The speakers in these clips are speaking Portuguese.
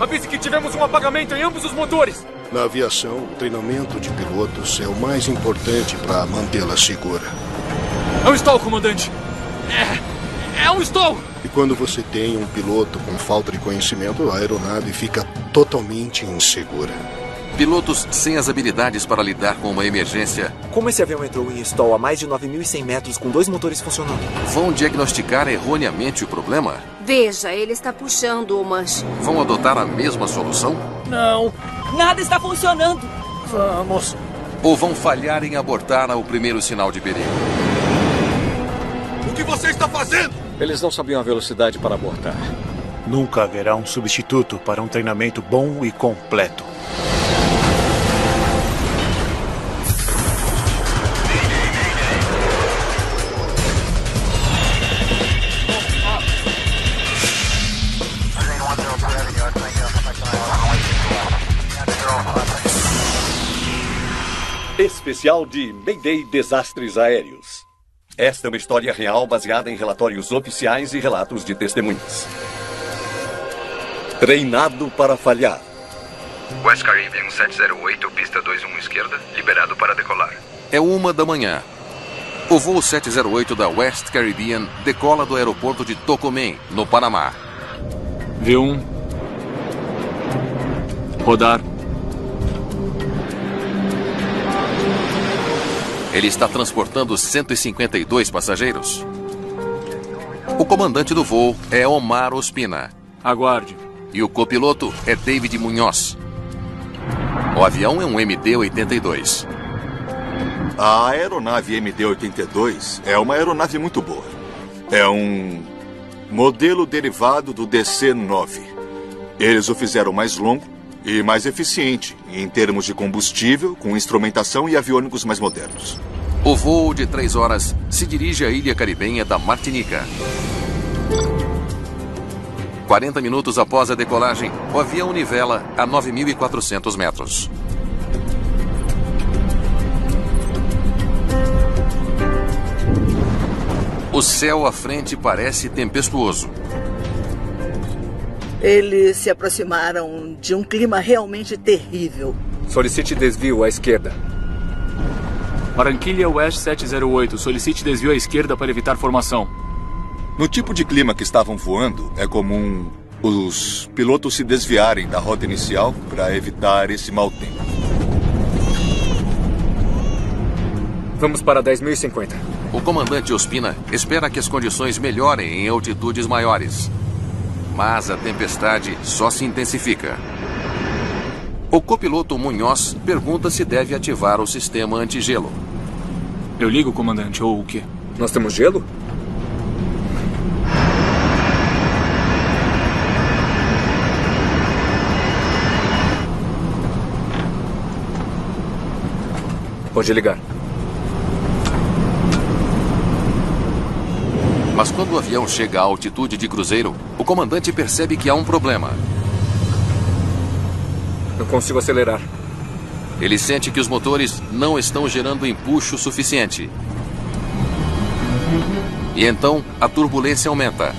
Avise que tivemos um apagamento em ambos os motores. Na aviação, o treinamento de pilotos é o mais importante para mantê-la segura. É um stall, comandante. É um stall. E quando você tem um piloto com falta de conhecimento, a aeronave fica totalmente insegura. Pilotos sem as habilidades para lidar com uma emergência. Como esse avião entrou em stall a mais de 9.100 metros com 2 motores funcionando? Vão diagnosticar erroneamente o problema? Veja, ele está puxando o manche. Vão adotar a mesma solução? Não. Nada está funcionando. Vamos. Ou vão falhar em abortar ao primeiro sinal de perigo? O que você está fazendo? Eles não sabiam a velocidade para abortar. Nunca haverá um substituto para um treinamento bom e completo. Especial de Mayday Desastres Aéreos. Esta é uma história real baseada em relatórios oficiais e relatos de testemunhas. Treinado para falhar. West Caribbean 708, pista 21 esquerda, liberado para decolar. É 1 da manhã. O voo 708 da West Caribbean decola do aeroporto de Tocumen, no Panamá. V1. Rodar. Ele está transportando 152 passageiros. O comandante do voo é Omar Ospina. Aguarde. E o copiloto é David Munhoz. O avião é um MD-82. A aeronave MD-82 é uma aeronave muito boa. É um modelo derivado do DC-9. Eles o fizeram mais longo e mais eficiente em termos de combustível, com instrumentação e aviônicos mais modernos. O voo de 3 horas se dirige à ilha caribenha da Martinica. 40 minutos após a decolagem, o avião nivela a 9.400 metros. O céu à frente parece tempestuoso. Eles se aproximaram de um clima realmente terrível. Solicite desvio à esquerda. Barranquilla West 708. Solicite desvio à esquerda para evitar formação. No tipo de clima que estavam voando, é comum os pilotos se desviarem da rota inicial para evitar esse mau tempo. Vamos para 10.050. O comandante Ospina espera que as condições melhorem em altitudes maiores. Mas a tempestade só se intensifica. O copiloto Munhoz pergunta se deve ativar o sistema antigelo. Eu ligo, comandante, ou o quê? Nós temos gelo? Pode ligar. Mas quando o avião chega à altitude de cruzeiro, o comandante percebe que há um problema. Não consigo acelerar. Ele sente que os motores não estão gerando empuxo suficiente. E então a turbulência aumenta.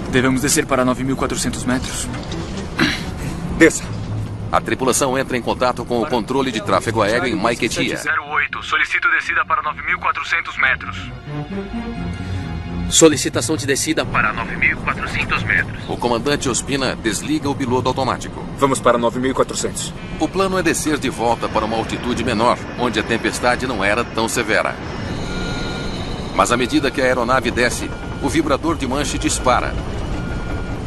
Devemos descer para 9.400 metros. Desça. A tripulação entra em contato com o controle de tráfego aéreo em Maiquetía. 708. Solicito descida para 9.400 metros. Solicitação de descida para 9.400 metros. O comandante Ospina desliga o piloto automático. Vamos para 9.400. O plano é descer de volta para uma altitude menor, onde a tempestade não era tão severa. Mas à medida que a aeronave desce, o vibrador de manche dispara.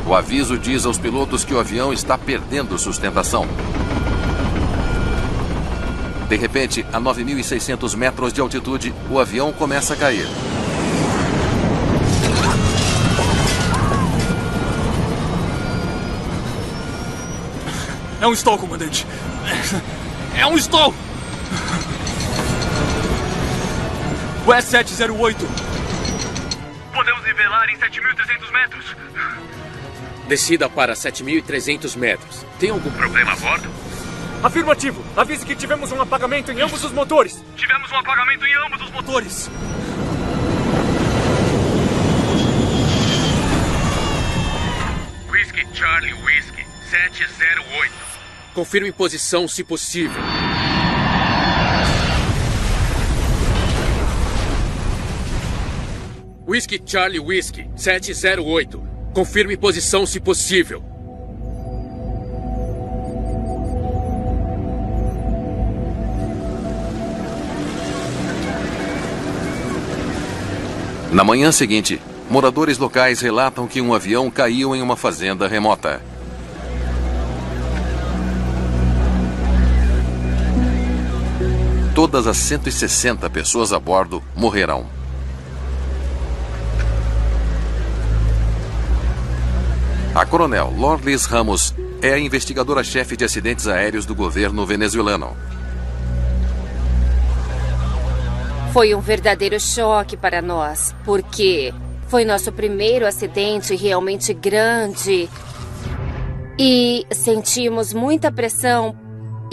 O aviso diz aos pilotos que o avião está perdendo sustentação. De repente, a 9.600 metros de altitude, o avião começa a cair. É um stall, comandante. É um stall! West 708. Podemos nivelar em 7.300 metros. Descida para 7.300 metros. Tem algum problema a bordo? Afirmativo. Avise que tivemos um apagamento em ambos os motores. Tivemos um apagamento em ambos os motores. 708. Confirme posição se possível. Whiskey Charlie Whiskey 708. Confirme posição se possível. Na manhã seguinte, moradores locais relatam que um avião caiu em uma fazenda remota. Todas as 160 pessoas a bordo morrerão. A coronel Lourdes Ramos é a investigadora-chefe de acidentes aéreos do governo venezuelano. Foi um verdadeiro choque para nós, porque foi nosso primeiro acidente realmente grande. E sentimos muita pressão.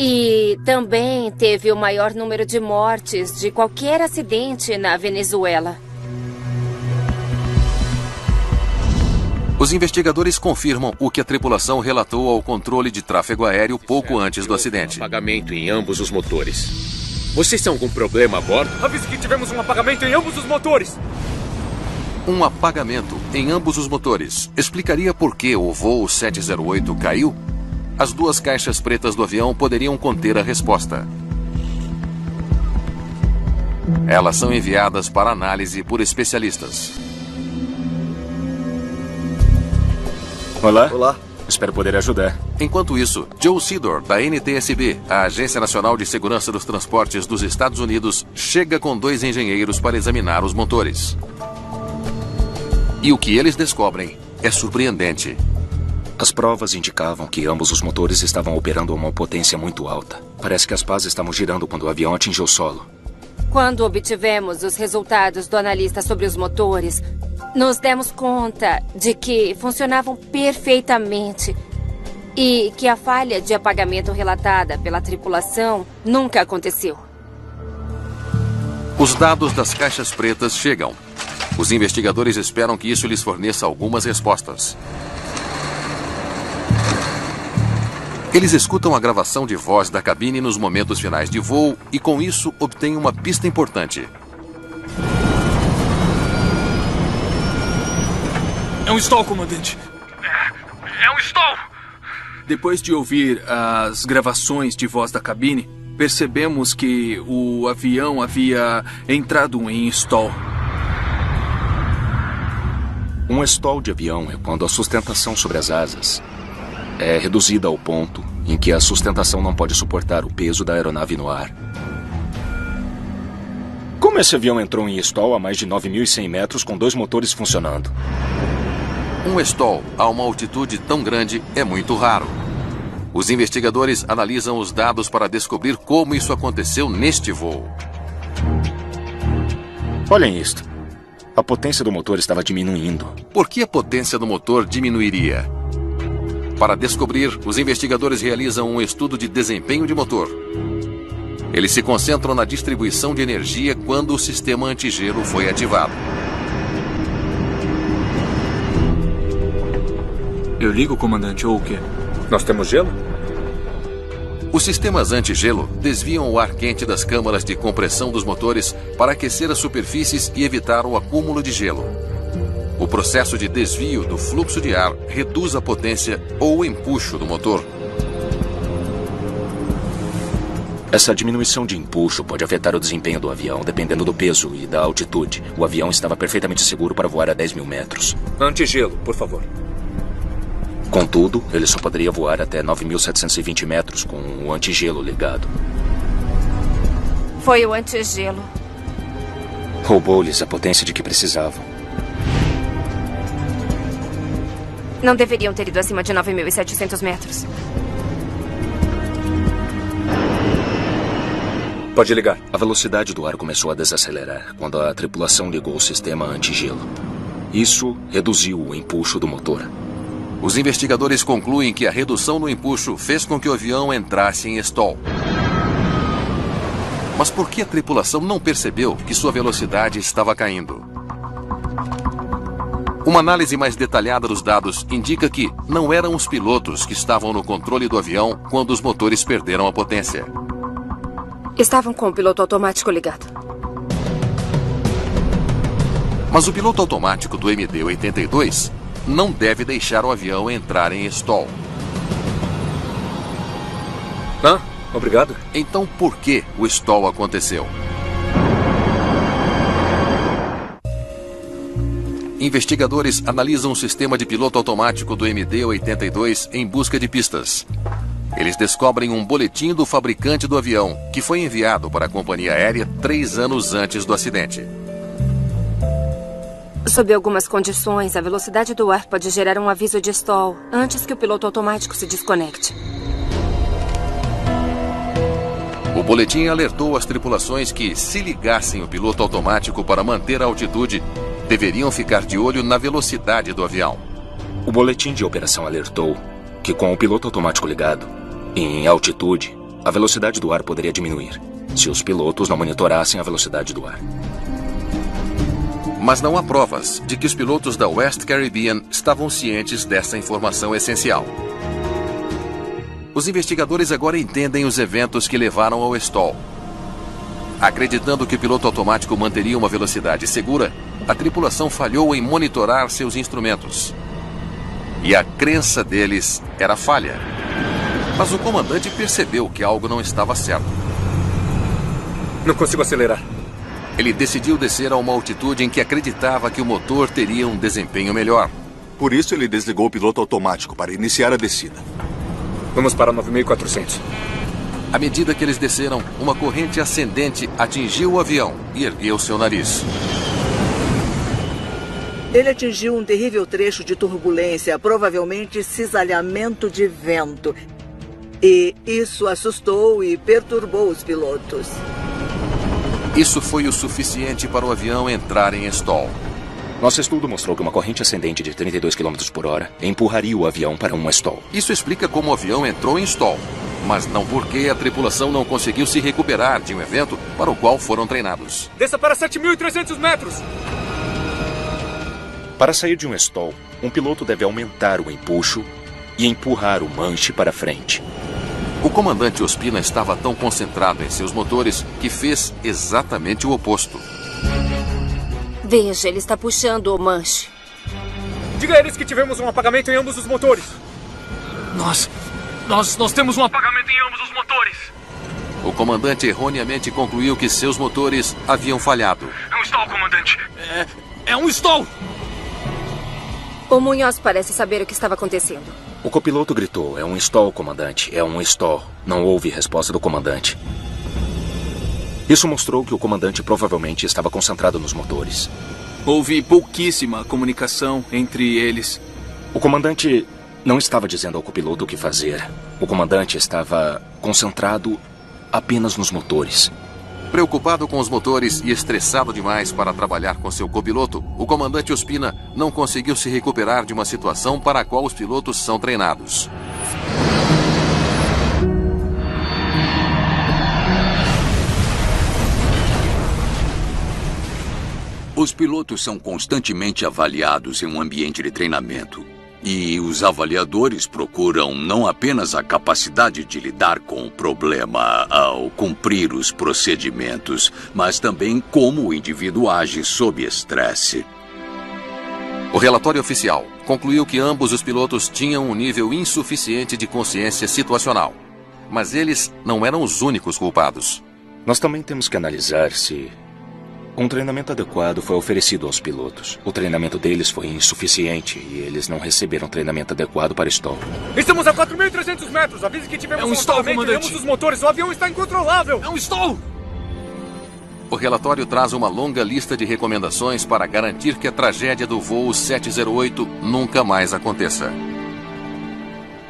E também teve o maior número de mortes de qualquer acidente na Venezuela. Os investigadores confirmam o que a tripulação relatou ao controle de tráfego aéreo pouco antes do acidente. Apagamento em ambos os motores. Vocês têm algum problema a bordo? Avise que tivemos um apagamento em ambos os motores. Um apagamento em ambos os motores explicaria por que o voo 708 caiu? As duas caixas pretas do avião poderiam conter a resposta. Elas são enviadas para análise por especialistas. Olá. Olá. Espero poder ajudar. Enquanto isso, Joe Sidor, da NTSB, a Agência Nacional de Segurança dos Transportes dos Estados Unidos, chega com 2 engenheiros para examinar os motores. E o que eles descobrem é surpreendente. As provas indicavam que ambos os motores estavam operando a uma potência muito alta. Parece que as pás estavam girando quando o avião atingiu o solo. Quando obtivemos os resultados do analista sobre os motores, nos demos conta de que funcionavam perfeitamente e que a falha de apagamento relatada pela tripulação nunca aconteceu. Os dados das caixas pretas chegam. Os investigadores esperam que isso lhes forneça algumas respostas. Eles escutam a gravação de voz da cabine nos momentos finais de voo e, com isso, obtêm uma pista importante. É um stall, comandante. É um stall! Depois de ouvir as gravações de voz da cabine, percebemos que o avião havia entrado em stall. Um stall de avião é quando a sustentação sobre as asas é reduzida ao ponto em que a sustentação não pode suportar o peso da aeronave no ar. Como esse avião entrou em stall a mais de 9.100 metros com 2 motores funcionando? Um stall a uma altitude tão grande é muito raro. Os investigadores analisam os dados para descobrir como isso aconteceu neste voo. Olhem isto. A potência do motor estava diminuindo. Por que a potência do motor diminuiria? Para descobrir, os investigadores realizam um estudo de desempenho de motor. Eles se concentram na distribuição de energia quando o sistema antigelo foi ativado. Eu ligo, comandante, ou o quê? Nós temos gelo? Os sistemas anti-gelo desviam o ar quente das câmaras de compressão dos motores para aquecer as superfícies e evitar o acúmulo de gelo. O processo de desvio do fluxo de ar reduz a potência ou o empuxo do motor. Essa diminuição de empuxo pode afetar o desempenho do avião, dependendo do peso e da altitude. O avião estava perfeitamente seguro para voar a 10.000 metros. Antigelo, por favor. Contudo, ele só poderia voar até 9.720 metros com o antigelo ligado. Foi o antigelo. Roubou-lhes a potência de que precisavam. Não deveriam ter ido acima de 9.700 metros. Pode ligar. A velocidade do ar começou a desacelerar quando a tripulação ligou o sistema antigelo. Isso reduziu o empuxo do motor. Os investigadores concluem que a redução no empuxo fez com que o avião entrasse em stall. Mas por que a tripulação não percebeu que sua velocidade estava caindo? Uma análise mais detalhada dos dados indica que não eram os pilotos que estavam no controle do avião quando os motores perderam a potência. Estavam com o piloto automático ligado. Mas o piloto automático do MD-82 não deve deixar o avião entrar em stall. Ah, obrigado. Então por que o stall aconteceu? Investigadores analisam o sistema de piloto automático do MD-82 em busca de pistas. Eles descobrem um boletim do fabricante do avião, que foi enviado para a companhia aérea 3 anos antes do acidente. Sob algumas condições, a velocidade do ar pode gerar um aviso de stall antes que o piloto automático se desconecte. O boletim alertou as tripulações que, se ligassem o piloto automático para manter a altitude, deveriam ficar de olho na velocidade do avião. O boletim de operação alertou que, com o piloto automático ligado, em altitude, a velocidade do ar poderia diminuir, se os pilotos não monitorassem a velocidade do ar. Mas não há provas de que os pilotos da West Caribbean estavam cientes dessa informação essencial. Os investigadores agora entendem os eventos que levaram ao stall. Acreditando que o piloto automático manteria uma velocidade segura, a tripulação falhou em monitorar seus instrumentos. E a crença deles era falha. Mas o comandante percebeu que algo não estava certo. Não consigo acelerar. Ele decidiu descer a uma altitude em que acreditava que o motor teria um desempenho melhor. Por isso ele desligou o piloto automático para iniciar a descida. Vamos para 9.400. À medida que eles desceram, uma corrente ascendente atingiu o avião e ergueu seu nariz. Ele atingiu um terrível trecho de turbulência, provavelmente cisalhamento de vento. E isso assustou e perturbou os pilotos. Isso foi o suficiente para o avião entrar em stall. Nosso estudo mostrou que uma corrente ascendente de 32 km por hora empurraria o avião para um stall. Isso explica como o avião entrou em stall, mas não porque a tripulação não conseguiu se recuperar de um evento para o qual foram treinados. Desça para 7.300 metros! Para sair de um stall, um piloto deve aumentar o empuxo e empurrar o manche para frente. O comandante Ospina estava tão concentrado em seus motores que fez exatamente o oposto. Veja, ele está puxando o manche. Diga a eles que tivemos um apagamento em ambos os motores. Nós temos um apagamento em ambos os motores. O comandante erroneamente concluiu que seus motores haviam falhado. É um stall, comandante. É um stall. O Munhoz parece saber o que estava acontecendo. O copiloto gritou: "É um stall, comandante. É um stall." Não houve resposta do comandante. Isso mostrou que o comandante provavelmente estava concentrado nos motores. Houve pouquíssima comunicação entre eles. O comandante não estava dizendo ao copiloto o que fazer. O comandante estava concentrado apenas nos motores. Preocupado com os motores e estressado demais para trabalhar com seu copiloto, o comandante Ospina não conseguiu se recuperar de uma situação para a qual os pilotos são treinados. Os pilotos são constantemente avaliados em um ambiente de treinamento. E os avaliadores procuram não apenas a capacidade de lidar com o problema ao cumprir os procedimentos, mas também como o indivíduo age sob estresse. O relatório oficial concluiu que ambos os pilotos tinham um nível insuficiente de consciência situacional. Mas eles não eram os únicos culpados. Nós também temos que analisar se um treinamento adequado foi oferecido aos pilotos. O treinamento deles foi insuficiente e eles não receberam treinamento adequado para stall. Estamos a 4.300 metros. Avise que tivemos um stall, comandante. Vemos os motores. O avião está incontrolável. É um stall. O relatório traz uma longa lista de recomendações para garantir que a tragédia do voo 708 nunca mais aconteça.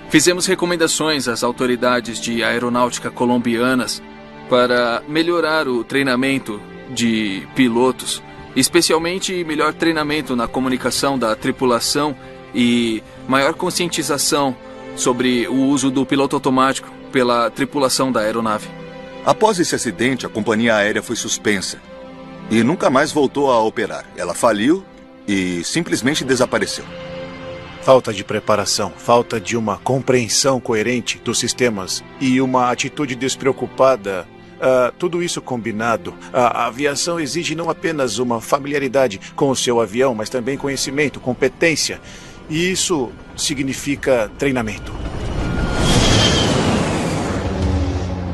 Fizemos recomendações às autoridades de aeronáutica colombianas para melhorar o treinamento de pilotos, especialmente melhor treinamento na comunicação da tripulação e maior conscientização sobre o uso do piloto automático pela tripulação da aeronave. Após esse acidente, a companhia aérea foi suspensa e nunca mais voltou a operar. Ela faliu e simplesmente desapareceu. Falta de preparação, falta de uma compreensão coerente dos sistemas e uma atitude despreocupada. Tudo isso combinado, a aviação exige não apenas uma familiaridade com o seu avião, mas também conhecimento, competência. E isso significa treinamento.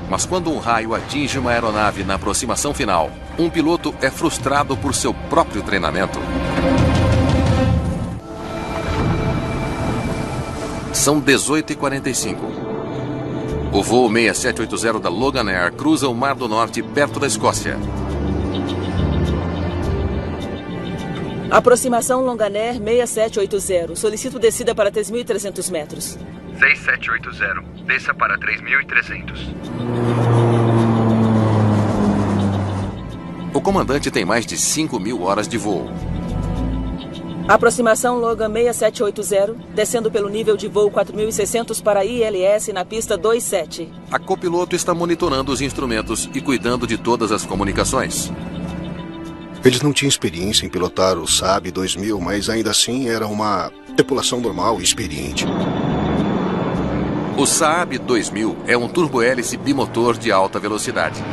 Mas quando um raio atinge uma aeronave na aproximação final, um piloto é frustrado por seu próprio treinamento. São 18h45. O voo 6780 da Logan Air cruza o Mar do Norte perto da Escócia. Aproximação Loganair 6780. Solicito descida para 3.300 metros. 6780. Desça para 3.300. O comandante tem mais de 5.000 horas de voo. Aproximação Logan 6780, descendo pelo nível de voo 4.600 para ILS na pista 27. A copiloto está monitorando os instrumentos e cuidando de todas as comunicações. Eles não tinham experiência em pilotar o Saab 2000, mas ainda assim era uma tripulação normal e experiente. O Saab 2000 é um turbohélice bimotor de alta velocidade.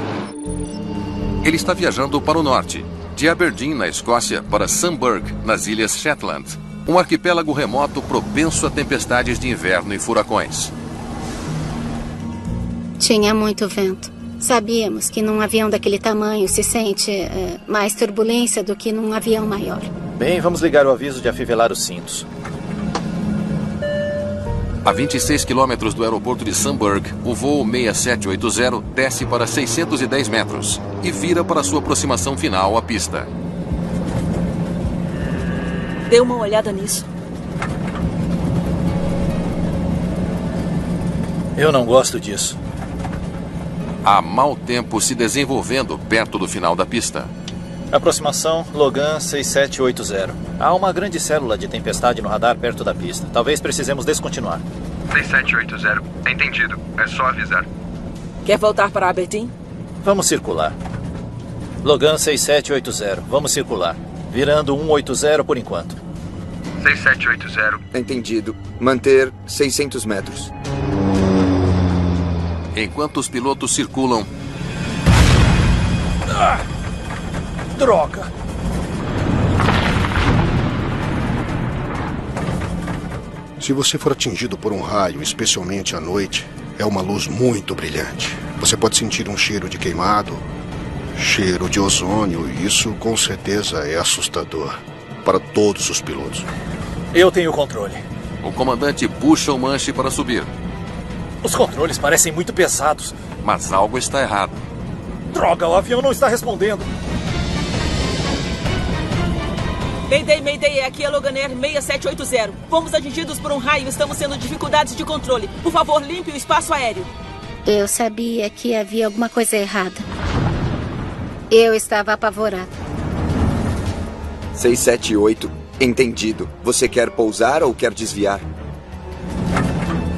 Ele está viajando para o norte, de Aberdeen, na Escócia, para Sunburg, nas Ilhas Shetland, um arquipélago remoto propenso a tempestades de inverno e furacões. Tinha muito vento. Sabíamos que num avião daquele tamanho se sente mais turbulência do que num avião maior. Bem, vamos ligar o aviso de afivelar os cintos. A 26 quilômetros do aeroporto de Sunburg, o voo 6780 desce para 610 metros e vira para sua aproximação final à pista. Dê uma olhada nisso. Eu não gosto disso. Há mau tempo se desenvolvendo perto do final da pista. Aproximação Logan 6780. Há uma grande célula de tempestade no radar perto da pista. Talvez precisemos descontinuar. 6780. Entendido. É só avisar. Quer voltar para Aberdeen? Vamos circular. Logan 6780. Vamos circular. Virando 180 por enquanto. 6780. Entendido. Manter 600 metros. Enquanto os pilotos circulam... Droga! Se você for atingido por um raio, especialmente à noite, é uma luz muito brilhante. Você pode sentir um cheiro de queimado, cheiro de ozônio, e isso com certeza é assustador para todos os pilotos. Eu tenho controle. O comandante puxa o manche para subir. Os controles parecem muito pesados. Mas algo está errado. Droga, o avião não está respondendo. Mayday, aqui é Loganair 6780. Fomos atingidos por um raio e estamos tendo dificuldades de controle. Por favor, limpe o espaço aéreo. Eu sabia que havia alguma coisa errada. Eu estava apavorada. 678, entendido. Você quer pousar ou quer desviar?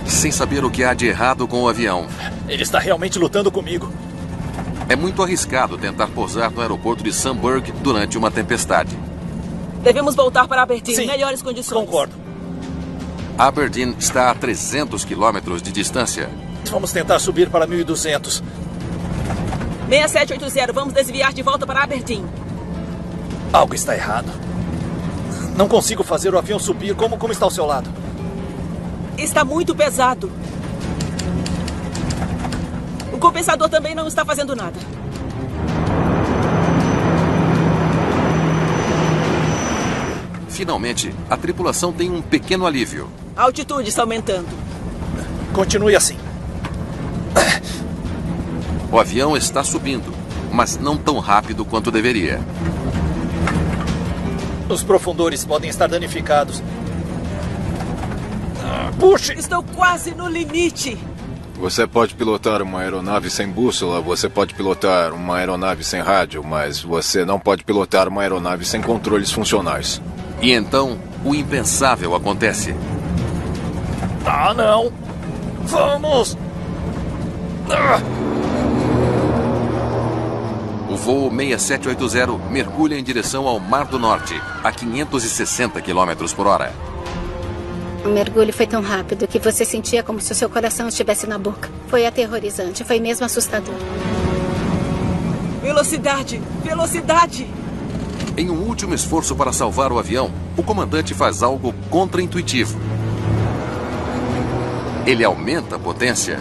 Sem saber o que há de errado com o avião. Ele está realmente lutando comigo. É muito arriscado tentar pousar no aeroporto de Sunburg durante uma tempestade. Devemos voltar para Aberdeen. Sim, melhores condições. Concordo. Aberdeen está a 300 quilômetros de distância. Vamos tentar subir para 1.200. 6780, vamos desviar de volta para Aberdeen. Algo está errado. Não consigo fazer o avião subir. Como está ao seu lado? Está muito pesado. O compensador também não está fazendo nada. Finalmente, a tripulação tem um pequeno alívio. A altitude está aumentando. Continue assim. O avião está subindo, mas não tão rápido quanto deveria. Os profundores podem estar danificados. Puxe! Estou quase no limite. Você pode pilotar uma aeronave sem bússola, você pode pilotar uma aeronave sem rádio, mas você não pode pilotar uma aeronave sem controles funcionais. E então, o impensável acontece. Ah, não! Vamos! O voo 6780 mergulha em direção ao Mar do Norte, a 560 km por hora. O mergulho foi tão rápido que você sentia como se o seu coração estivesse na boca. Foi aterrorizante, foi mesmo assustador. Velocidade! Velocidade! Em um último esforço para salvar o avião, o comandante faz algo contraintuitivo. Ele aumenta a potência.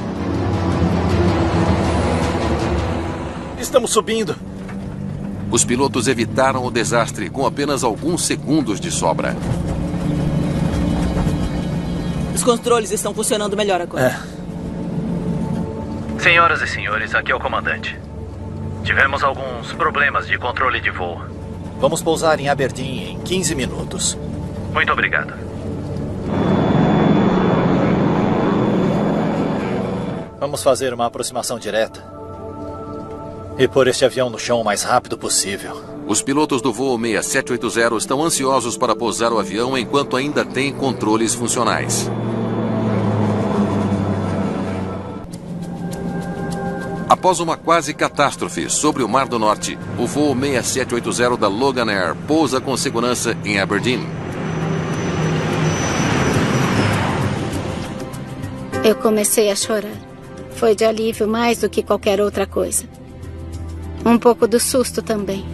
Estamos subindo. Os pilotos evitaram o desastre com apenas alguns segundos de sobra. Os controles estão funcionando melhor agora. Senhoras e senhores, aqui é o comandante. Tivemos alguns problemas de controle de voo. Vamos pousar em Aberdeen em 15 minutos. Muito obrigado. Vamos fazer uma aproximação direta e pôr este avião no chão o mais rápido possível. Os pilotos do voo 6780 estão ansiosos para pousar o avião enquanto ainda tem controles funcionais. Após uma quase catástrofe sobre o Mar do Norte, o voo 6780 da Logan Air pousa com segurança em Aberdeen. Eu comecei a chorar. Foi de alívio mais do que qualquer outra coisa. Um pouco do susto também.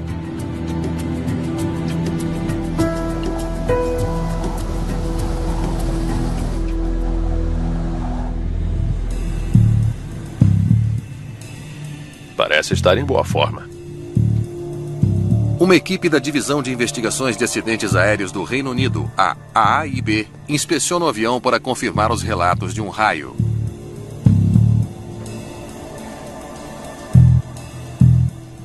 Parece estar em boa forma. Uma equipe da Divisão de Investigações de Acidentes Aéreos do Reino Unido, a AAIB, inspeciona o avião para confirmar os relatos de um raio.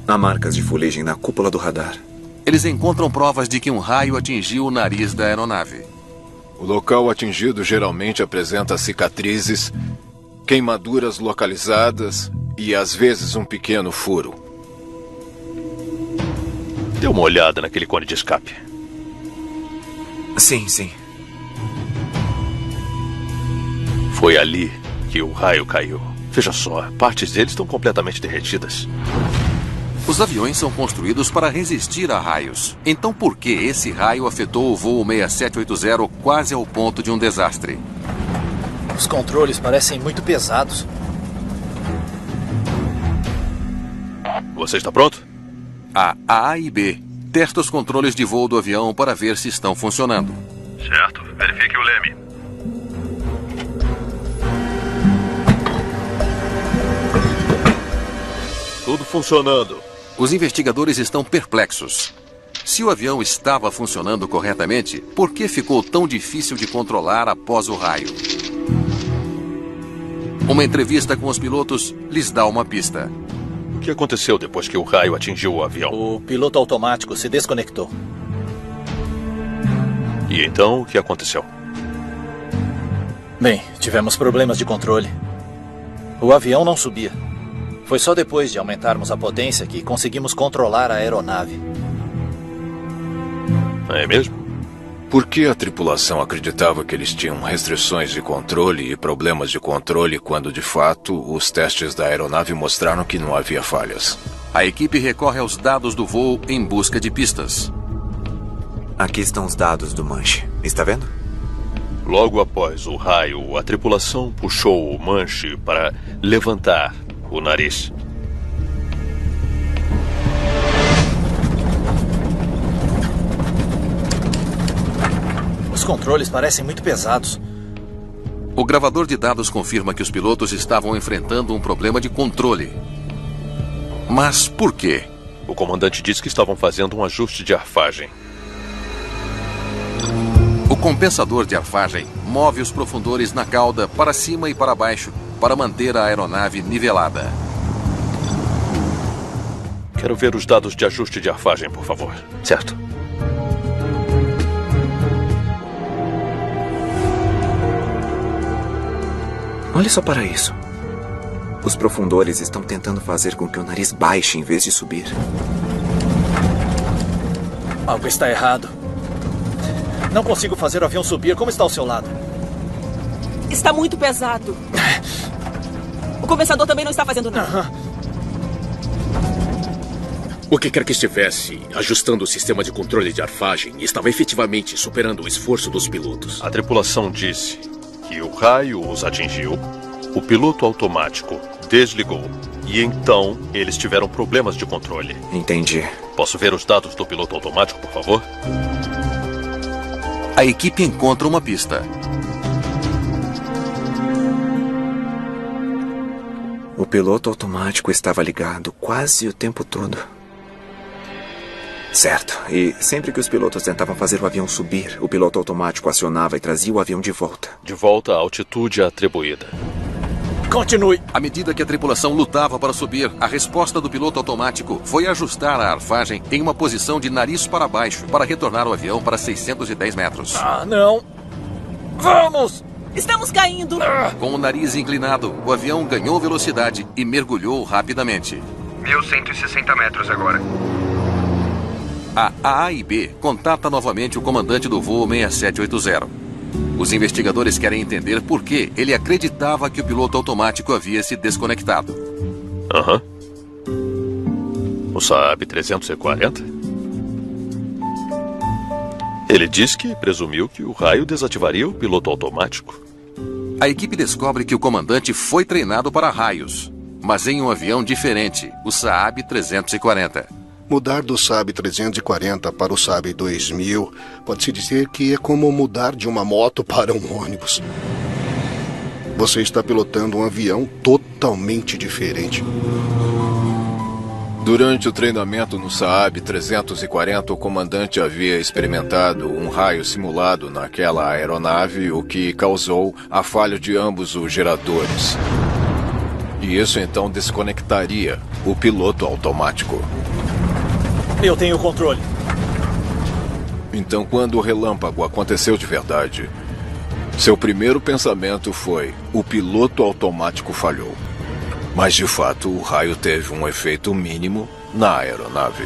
Há marcas de fuligem na cúpula do radar. Eles encontram provas de que um raio atingiu o nariz da aeronave. O local atingido geralmente apresenta cicatrizes, queimaduras localizadas e, às vezes, um pequeno furo. Dê uma olhada naquele cone de escape. Sim, sim. Foi ali que o raio caiu. Veja só, partes dele estão completamente derretidas. Os aviões são construídos para resistir a raios. Então por que esse raio afetou o voo 6780 quase ao ponto de um desastre? Os controles parecem muito pesados. Você está pronto? A AAIB testa os controles de voo do avião para ver se estão funcionando. Certo. Verifique o leme. Tudo funcionando. Os investigadores estão perplexos. Se o avião estava funcionando corretamente, por que ficou tão difícil de controlar após o raio? Uma entrevista com os pilotos lhes dá uma pista. O que aconteceu depois que o raio atingiu o avião? O piloto automático se desconectou. E então, o que aconteceu? Bem, tivemos problemas de controle. O avião não subia. Foi só depois de aumentarmos a potência que conseguimos controlar a aeronave. É mesmo? Por que a tripulação acreditava que eles tinham restrições de controle e problemas de controle quando, de fato, os testes da aeronave mostraram que não havia falhas? A equipe recorre aos dados do voo em busca de pistas. Aqui estão os dados do manche. Está vendo? Logo após o raio, a tripulação puxou o manche para levantar o nariz. Os controles parecem muito pesados. O gravador de dados confirma que os pilotos estavam enfrentando um problema de controle. Mas por quê? O comandante disse que estavam fazendo um ajuste de arfagem. O compensador de arfagem move os profundores na cauda para cima e para baixo para manter a aeronave nivelada. Quero ver os dados de ajuste de arfagem, por favor. Certo. Olha só para isso. Os profundores estão tentando fazer com que o nariz baixe em vez de subir. Algo está errado. Não consigo fazer o avião subir. Como está ao seu lado? Está muito pesado. O compensador também não está fazendo nada. O que quer que estivesse ajustando o sistema de controle de arfagem estava efetivamente superando o esforço dos pilotos. A tripulação disse que o raio os atingiu, o piloto automático desligou e então eles tiveram problemas de controle. Entendi. Posso ver os dados do piloto automático, por favor? A equipe encontra uma pista. O piloto automático estava ligado quase o tempo todo. Certo. E sempre que os pilotos tentavam fazer o avião subir, o piloto automático acionava e trazia o avião de volta. De volta à altitude atribuída. Continue. À medida que a tripulação lutava para subir, a resposta do piloto automático foi ajustar a arfagem em uma posição de nariz para baixo para retornar o avião para 610 metros. Ah, não! Vamos! Estamos caindo! Com o nariz inclinado, o avião ganhou velocidade e mergulhou rapidamente. 1.160 metros agora. A AAIB contata novamente o comandante do voo 6780. Os investigadores querem entender por que ele acreditava que o piloto automático havia se desconectado. O Saab 340? Ele diz que presumiu que o raio desativaria o piloto automático. A equipe descobre que o comandante foi treinado para raios, mas em um avião diferente, o Saab 340. Mudar do Saab 340 para o Saab 2000 pode-se dizer que é como mudar de uma moto para um ônibus. Você está pilotando um avião totalmente diferente. Durante o treinamento no Saab 340, o comandante havia experimentado um raio simulado naquela aeronave, o que causou a falha de ambos os geradores. E isso então desconectaria o piloto automático. Eu tenho o controle. Então, quando o relâmpago aconteceu de verdade, seu primeiro pensamento foi: o piloto automático falhou. Mas, de fato, o raio teve um efeito mínimo na aeronave.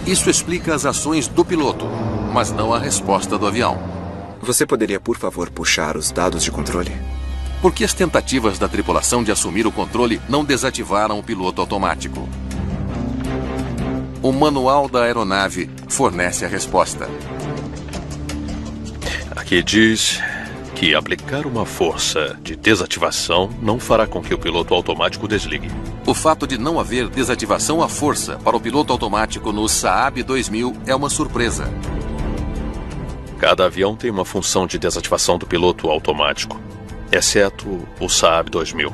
Isso explica as ações do piloto, mas não a resposta do avião. Você poderia, por favor, puxar os dados de controle? Por que as tentativas da tripulação de assumir o controle não desativaram o piloto automático? O manual da aeronave fornece a resposta. Aqui diz que aplicar uma força de desativação não fará com que o piloto automático desligue. O fato de não haver desativação à força para o piloto automático no Saab 2000 é uma surpresa. Cada avião tem uma função de desativação do piloto automático, exceto o Saab 2000.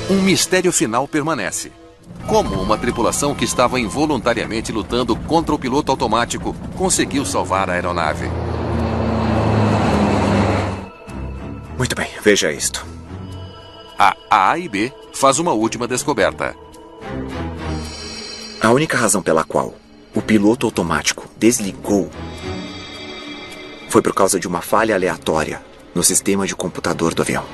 Um mistério final permanece. Como uma tripulação que estava involuntariamente lutando contra o piloto automático conseguiu salvar a aeronave? Muito bem, veja isto. A AAIB faz uma última descoberta. A única razão pela qual o piloto automático desligou foi por causa de uma falha aleatória no sistema de computador do avião.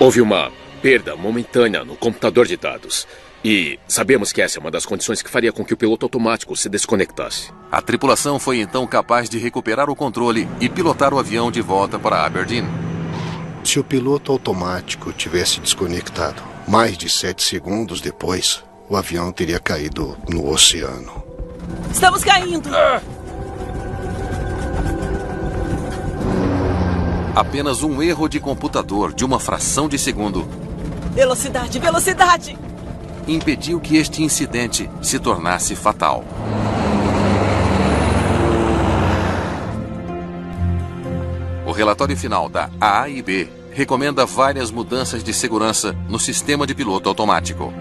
Houve uma perda momentânea no computador de dados. E sabemos que essa é uma das condições que faria com que o piloto automático se desconectasse. A tripulação foi então capaz de recuperar o controle e pilotar o avião de volta para Aberdeen. Se o piloto automático tivesse desconectado mais de 7 segundos depois, o avião teria caído no oceano. Estamos caindo! Apenas um erro de computador de uma fração de segundo Velocidade, velocidade! impediu que este incidente se tornasse fatal. O relatório final da AAIB recomenda várias mudanças de segurança no sistema de piloto automático.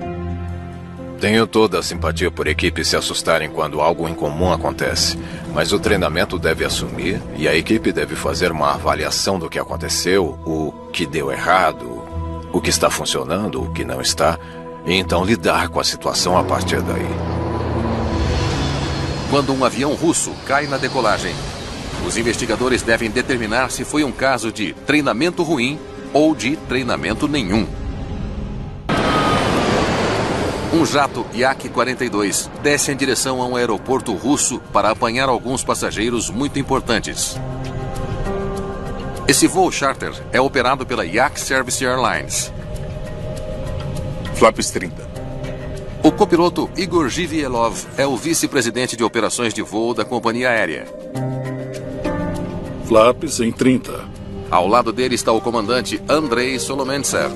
Tenho toda a simpatia por equipes se assustarem quando algo incomum acontece, mas o treinamento deve assumir e a equipe deve fazer uma avaliação do que aconteceu, o que deu errado, o que está funcionando, o que não está, e então lidar com a situação a partir daí. Quando um avião russo cai na decolagem, os investigadores devem determinar se foi um caso de treinamento ruim ou de treinamento nenhum. Um jato Yak-42 desce em direção a um aeroporto russo para apanhar alguns passageiros muito importantes. Esse voo charter é operado pela Yak Service Airlines. Flaps 30. O copiloto Igor Givielov é o vice-presidente de operações de voo da companhia aérea. Flaps em 30. Ao lado dele está o comandante Andrei Solomentsev.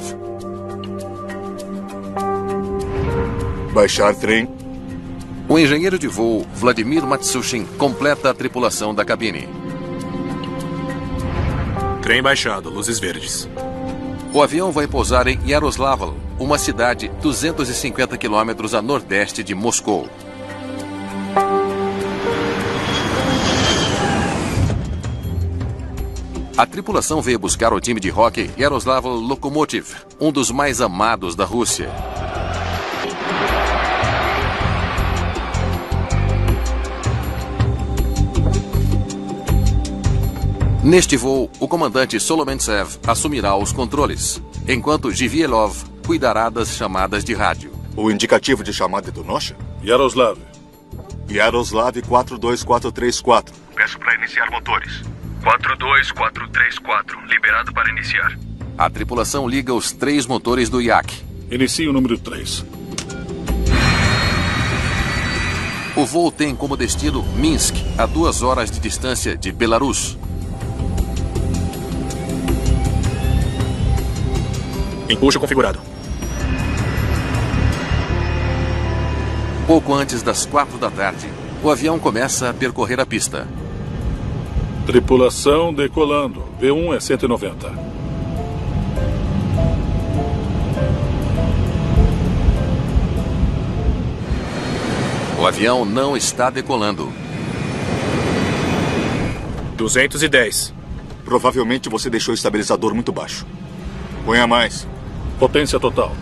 Baixar trem. O engenheiro de voo Vladimir Matsushin completa a tripulação da cabine. Trem baixado, luzes verdes. O avião vai pousar em Yaroslavl, uma cidade 250 quilômetros a nordeste de Moscou. A tripulação veio buscar o time de hóquei Yaroslavl Lokomotiv, um dos mais amados da Rússia. Neste voo, o comandante Solomentsev assumirá os controles, enquanto Givielov cuidará das chamadas de rádio. O indicativo de chamada é do Nosha? Yaroslav. Yaroslav 42434. Peço para iniciar motores. 42434. Liberado para iniciar. A tripulação liga os 3 motores do Yak. Inicie o número 3. O voo tem como destino Minsk, a 2 horas de distância de Belarus. Empuxo configurado. Pouco antes das 4 da tarde, o avião começa a percorrer a pista. Tripulação decolando. V1 é 190. O avião não está decolando. 210. Provavelmente você deixou o estabilizador muito baixo. Ponha mais. Potência total.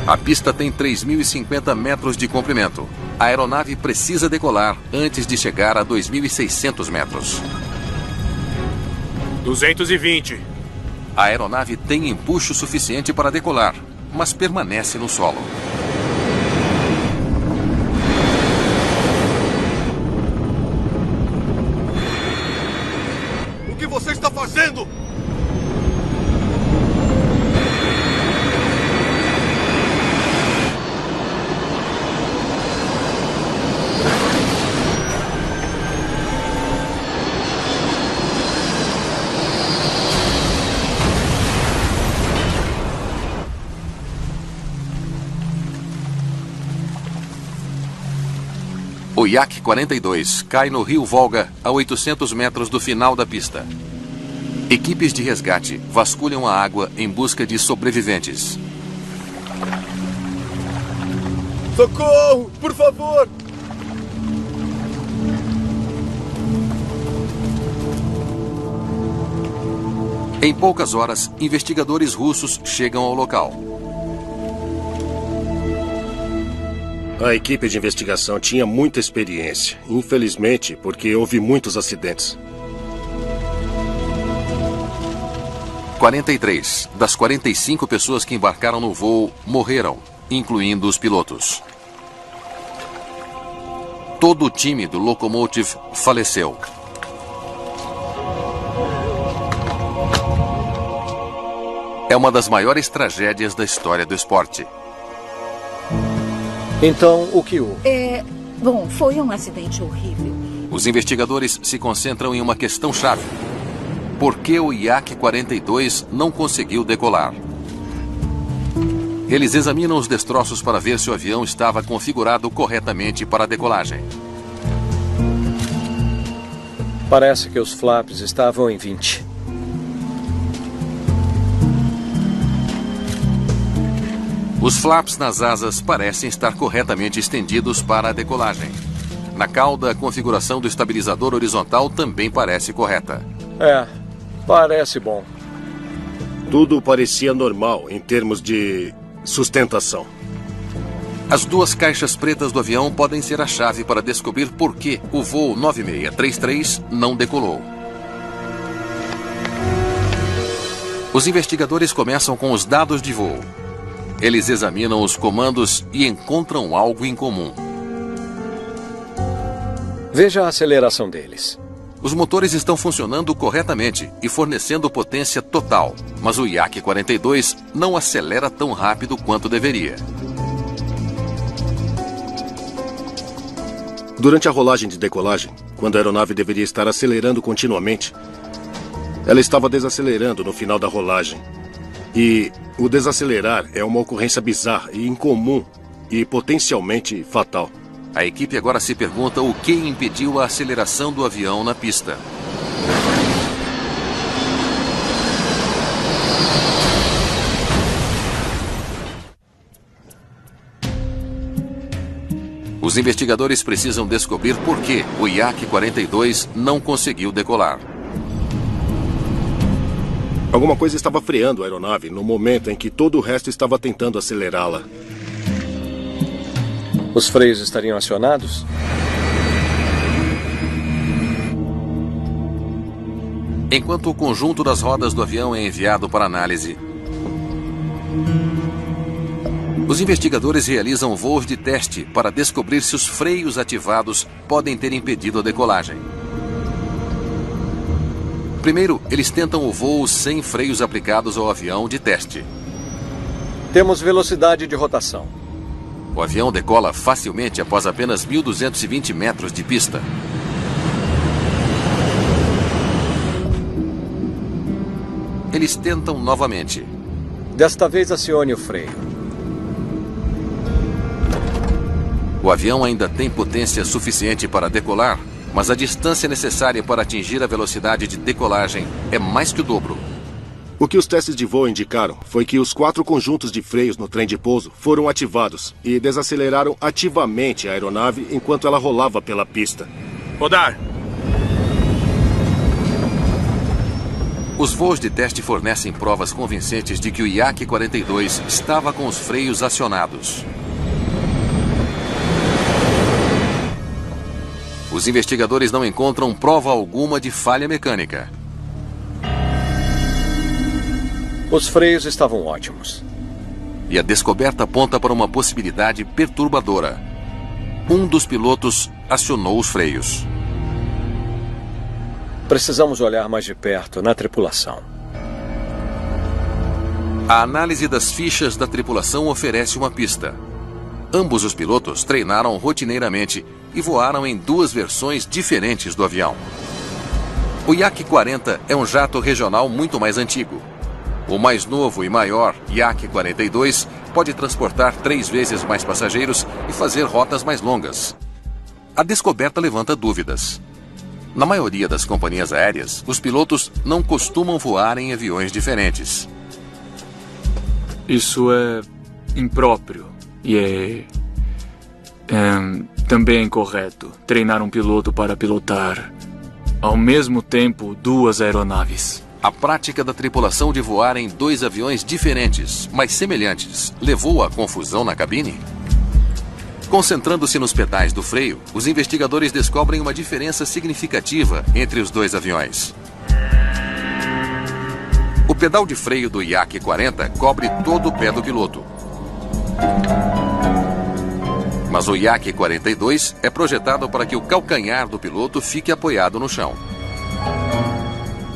A pista tem 3.050 metros de comprimento. A aeronave precisa decolar antes de chegar a 2.600 metros. 220. A aeronave tem empuxo suficiente para decolar, mas permanece no solo. O que você está fazendo? O Yak 42 cai no rio Volga a 800 metros do final da pista. Equipes de resgate vasculham a água em busca de sobreviventes. Socorro! Por favor! Em poucas horas, investigadores russos chegam ao local. A equipe de investigação tinha muita experiência, infelizmente, porque houve muitos acidentes. 43 das 45 pessoas que embarcaram no voo morreram, incluindo os pilotos. Todo o time do Lokomotiv faleceu. É uma das maiores tragédias da história do esporte. Então, o que houve? Bom, foi um acidente horrível. Os investigadores se concentram em uma questão chave. Por que o Yak 42 não conseguiu decolar? Eles examinam os destroços para ver se o avião estava configurado corretamente para a decolagem. Parece que os flaps estavam em 20. Os flaps nas asas parecem estar corretamente estendidos para a decolagem. Na cauda, a configuração do estabilizador horizontal também parece correta. Parece bom. Tudo parecia normal em termos de sustentação. As 2 caixas pretas do avião podem ser a chave para descobrir por que o voo 9633 não decolou. Os investigadores começam com os dados de voo. Eles examinam os comandos e encontram algo em comum. Veja a aceleração deles. Os motores estão funcionando corretamente e fornecendo potência total, mas o Yak-42 não acelera tão rápido quanto deveria. Durante a rolagem de decolagem, quando a aeronave deveria estar acelerando continuamente, ela estava desacelerando no final da rolagem. E o desacelerar é uma ocorrência bizarra e incomum e potencialmente fatal. A equipe agora se pergunta o que impediu a aceleração do avião na pista. Os investigadores precisam descobrir por que o Yak-42 não conseguiu decolar. Alguma coisa estava freando a aeronave no momento em que todo o resto estava tentando acelerá-la. Os freios estariam acionados? Enquanto o conjunto das rodas do avião é enviado para análise, os investigadores realizam voos de teste para descobrir se os freios ativados podem ter impedido a decolagem. Primeiro, eles tentam o voo sem freios aplicados ao avião de teste. Temos velocidade de rotação. O avião decola facilmente após apenas 1.220 metros de pista. Eles tentam novamente. Desta vez acione o freio. O avião ainda tem potência suficiente para decolar, mas a distância necessária para atingir a velocidade de decolagem é mais que o dobro. O que os testes de voo indicaram foi que os 4 conjuntos de freios no trem de pouso foram ativados e desaceleraram ativamente a aeronave enquanto ela rolava pela pista. Rodar! Os voos de teste fornecem provas convincentes de que o Yak-42 estava com os freios acionados. Os investigadores não encontram prova alguma de falha mecânica. Os freios estavam ótimos. E a descoberta aponta para uma possibilidade perturbadora. Um dos pilotos acionou os freios. Precisamos olhar mais de perto na tripulação. A análise das fichas da tripulação oferece uma pista. Ambos os pilotos treinaram rotineiramente e voaram em 2 versões diferentes do avião. O Yak-40 é um jato regional muito mais antigo. O mais novo e maior, Yak-42, pode transportar 3 vezes mais passageiros e fazer rotas mais longas. A descoberta levanta dúvidas. Na maioria das companhias aéreas, os pilotos não costumam voar em aviões diferentes. Isso é impróprio e também é incorreto treinar um piloto para pilotar ao mesmo tempo 2 aeronaves. A prática da tripulação de voar em 2 aviões diferentes, mas semelhantes, levou à confusão na cabine? Concentrando-se nos pedais do freio, os investigadores descobrem uma diferença significativa entre os 2 aviões. O pedal de freio do Yak-40 cobre todo o pé do piloto. Mas o Yak-42 é projetado para que o calcanhar do piloto fique apoiado no chão.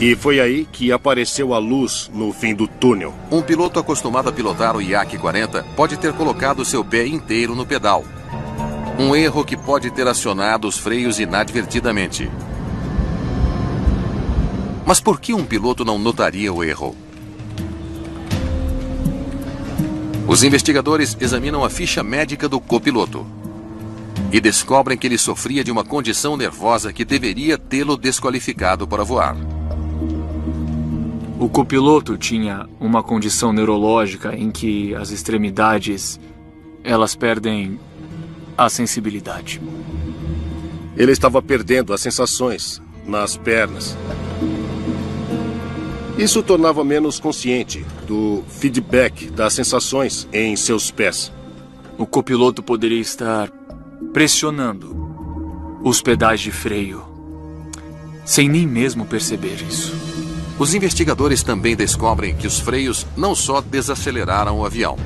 E foi aí que apareceu a luz no fim do túnel. Um piloto acostumado a pilotar o Yak-40 pode ter colocado seu pé inteiro no pedal. Um erro que pode ter acionado os freios inadvertidamente. Mas por que um piloto não notaria o erro? Os investigadores examinam a ficha médica do copiloto e descobrem que ele sofria de uma condição nervosa que deveria tê-lo desqualificado para voar. O copiloto tinha uma condição neurológica em que as extremidades, elas perdem a sensibilidade. Ele estava perdendo as sensações nas pernas. Isso o tornava menos consciente do feedback das sensações em seus pés. O copiloto poderia estar pressionando os pedais de freio, sem nem mesmo perceber isso. Os investigadores também descobrem que os freios não só desaceleraram o avião.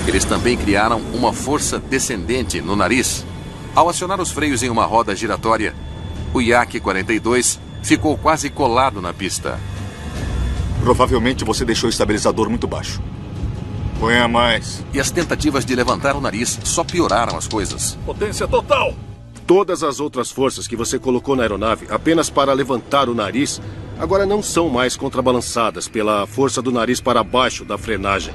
Eles também criaram uma força descendente no nariz. Ao acionar os freios em uma roda giratória, O Yak-42 ficou quase colado na pista. Provavelmente você deixou o estabilizador muito baixo. Ponha mais. E as tentativas de levantar o nariz só pioraram as coisas. Potência total! Todas as outras forças que você colocou na aeronave apenas para levantar o nariz, agora não são mais contrabalançadas pela força do nariz para baixo da frenagem.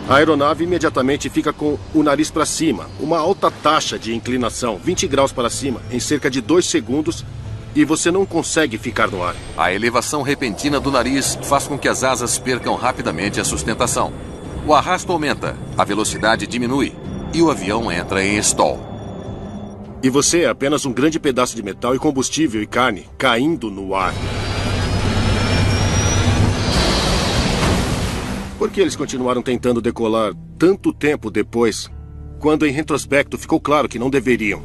A aeronave imediatamente fica com o nariz para cima, uma alta taxa de inclinação, 20 graus para cima, em cerca de 2 segundos, e você não consegue ficar no ar. A elevação repentina do nariz faz com que as asas percam rapidamente a sustentação. O arrasto aumenta, a velocidade diminui e o avião entra em stall. E você é apenas um grande pedaço de metal e combustível e carne caindo no ar. Por que eles continuaram tentando decolar tanto tempo depois, quando em retrospecto ficou claro que não deveriam?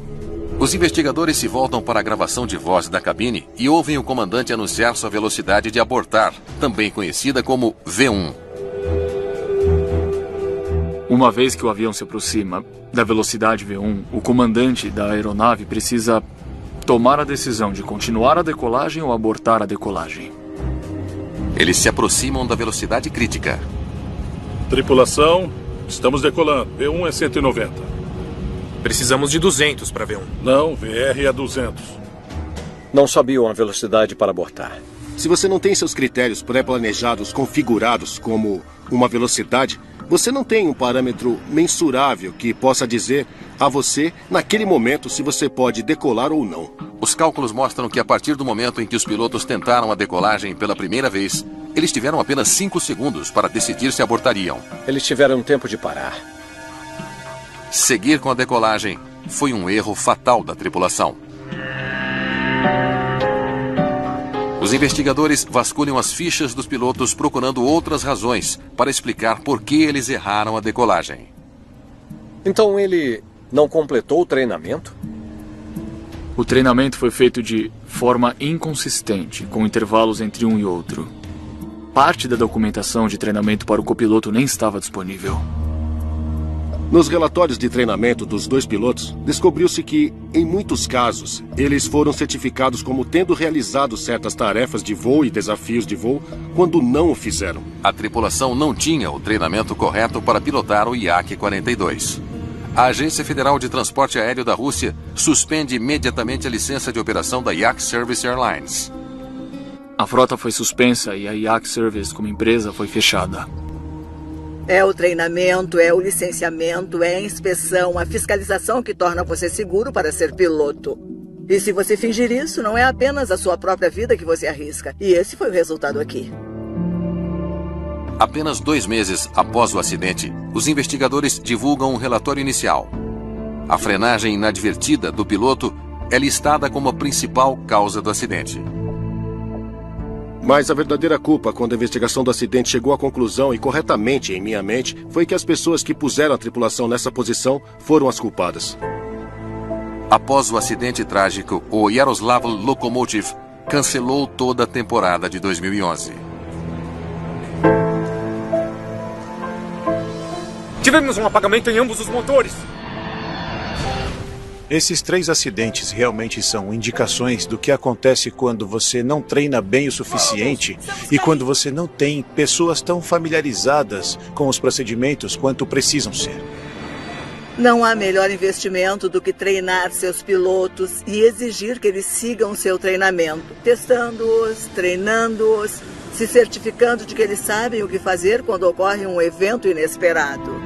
Os investigadores se voltam para a gravação de voz da cabine e ouvem o comandante anunciar sua velocidade de abortar, também conhecida como V1. Uma vez que o avião se aproxima da velocidade V1, o comandante da aeronave precisa tomar a decisão de continuar a decolagem ou abortar a decolagem. Eles se aproximam da velocidade crítica. Tripulação, estamos decolando. V1 é 190. Precisamos de 200 para V1. Não, VR é 200. Não sabiam a velocidade para abortar. Se você não tem seus critérios pré-planejados configurados como uma velocidade, você não tem um parâmetro mensurável que possa dizer a você, naquele momento, se você pode decolar ou não. Os cálculos mostram que a partir do momento em que os pilotos tentaram a decolagem pela primeira vez, eles tiveram apenas 5 segundos para decidir se abortariam. Eles tiveram tempo de parar. Seguir com a decolagem foi um erro fatal da tripulação. Os investigadores vasculham as fichas dos pilotos procurando outras razões para explicar por que eles erraram a decolagem. Então ele não completou o treinamento? O treinamento foi feito de forma inconsistente, com intervalos entre um e outro. Parte da documentação de treinamento para o copiloto nem estava disponível. Nos relatórios de treinamento dos 2 pilotos, descobriu-se que, em muitos casos, eles foram certificados como tendo realizado certas tarefas de voo e desafios de voo quando não o fizeram. A tripulação não tinha o treinamento correto para pilotar o Yak-42. A Agência Federal de Transporte Aéreo da Rússia suspende imediatamente a licença de operação da Yak Service Airlines. A frota foi suspensa e a Yak Service como empresa foi fechada. É o treinamento, é o licenciamento, é a inspeção, a fiscalização que torna você seguro para ser piloto. E se você fingir isso, não é apenas a sua própria vida que você arrisca. E esse foi o resultado aqui. Apenas 2 meses após o acidente, os investigadores divulgam um relatório inicial. A frenagem inadvertida do piloto é listada como a principal causa do acidente. Mas a verdadeira culpa, quando a investigação do acidente chegou à conclusão, e corretamente em minha mente, foi que as pessoas que puseram a tripulação nessa posição foram as culpadas. Após o acidente trágico, o Yaroslav Lokomotiv cancelou toda a temporada de 2011. Tivemos um apagamento em ambos os motores. Esses 3 acidentes realmente são indicações do que acontece quando você não treina bem o suficiente e quando você não tem pessoas tão familiarizadas com os procedimentos quanto precisam ser. Não há melhor investimento do que treinar seus pilotos e exigir que eles sigam seu treinamento, testando-os, treinando-os, se certificando de que eles sabem o que fazer quando ocorre um evento inesperado.